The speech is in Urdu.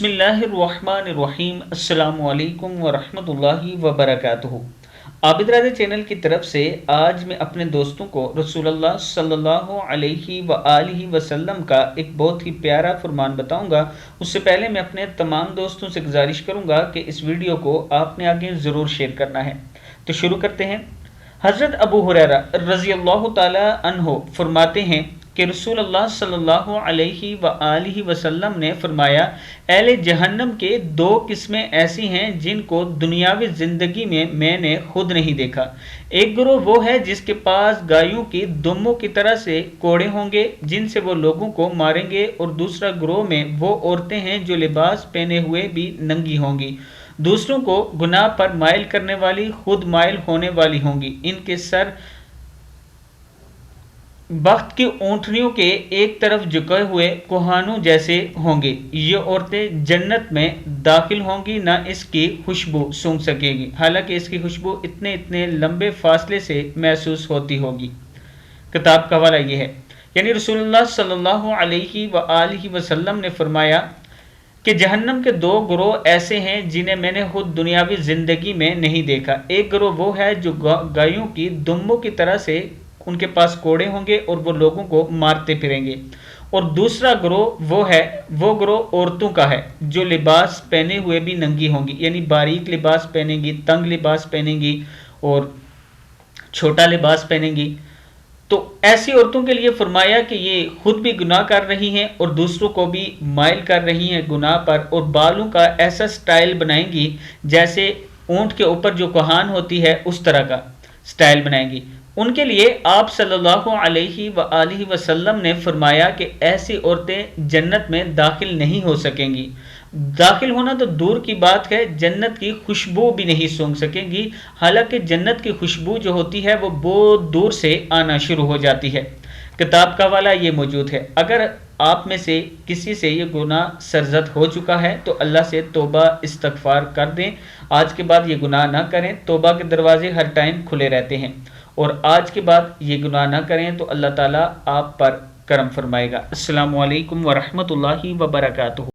بسم اللہ الرحمن الرحیم۔ السلام علیکم ورحمۃ اللہ وبرکاتہ۔ عابد راضی چینل کی طرف سے آج میں اپنے دوستوں کو رسول اللہ صلی اللہ علیہ وآلہ وسلم کا ایک بہت ہی پیارا فرمان بتاؤں گا۔ اس سے پہلے میں اپنے تمام دوستوں سے گزارش کروں گا کہ اس ویڈیو کو آپ نے آگے ضرور شیئر کرنا ہے۔ تو شروع کرتے ہیں۔ حضرت ابو ہریرہ رضی اللہ تعالی عنہ فرماتے ہیں کہ رسول اللہ صلی اللہ علیہ وآلہ وسلم نے فرمایا، اہل جہنم کے دو قسمیں ایسی ہیں جن کو دنیاوی زندگی میں نے خود نہیں دیکھا۔ ایک گروہ وہ ہے جس کے پاس گایوں کی دموں کی طرح سے کوڑے ہوں گے جن سے وہ لوگوں کو ماریں گے، اور دوسرا گروہ میں وہ عورتیں ہیں جو لباس پہنے ہوئے بھی ننگی ہوں گی، دوسروں کو گناہ پر مائل کرنے والی، خود مائل ہونے والی ہوں گی، ان کے سر بخت کی اونٹنیوں کے ایک طرف جھکے ہوئے کوہانوں جیسے ہوں گے۔ یہ عورتیں جنت میں داخل ہوں گی، نہ اس کی خوشبو سونگھ سکے گی، حالانکہ اس کی خوشبو اتنے لمبے فاصلے سے محسوس ہوتی ہوگی۔ کتاب کا حوالہ یہ ہے، یعنی رسول اللہ صلی اللہ علیہ وآلہ وسلم نے فرمایا کہ جہنم کے دو گروہ ایسے ہیں جنہیں میں نے خود دنیاوی زندگی میں نہیں دیکھا۔ ایک گروہ وہ ہے جو گایوں کی دموں کی طرح سے ان کے پاس کوڑے ہوں گے اور وہ لوگوں کو مارتے پھریں گے، اور دوسرا گروہ وہ گروہ عورتوں کا ہے جو لباس پہنے ہوئے بھی ننگی ہوں گی، یعنی باریک لباس پہنیں گی، تنگ لباس پہنیں گی اور چھوٹا لباس پہنیں گی۔ تو ایسی عورتوں کے لیے فرمایا کہ یہ خود بھی گناہ کر رہی ہیں اور دوسروں کو بھی مائل کر رہی ہیں گناہ پر، اور بالوں کا ایسا سٹائل بنائیں گی جیسے اونٹ کے اوپر جو کوہان ہوتی ہے اس طرح کا سٹائل بنائیں گی۔ ان کے لیے آپ صلی اللہ علیہ وآلہ وسلم نے فرمایا کہ ایسی عورتیں جنت میں داخل نہیں ہو سکیں گی، داخل ہونا تو دور کی بات ہے، جنت کی خوشبو بھی نہیں سونگھ سکیں گی، حالانکہ جنت کی خوشبو جو ہوتی ہے وہ بہت دور سے آنا شروع ہو جاتی ہے۔ کتاب کا حوالہ یہ موجود ہے۔ اگر آپ میں سے کسی سے یہ گناہ سرزد ہو چکا ہے تو اللہ سے توبہ استغفار کر دیں، آج کے بعد یہ گناہ نہ کریں۔ توبہ کے دروازے ہر ٹائم کھلے رہتے ہیں، اور آج کے بعد یہ گناہ نہ کریں تو اللہ تعالیٰ آپ پر کرم فرمائے گا۔ السلام علیکم ورحمۃ اللہ وبرکاتہ۔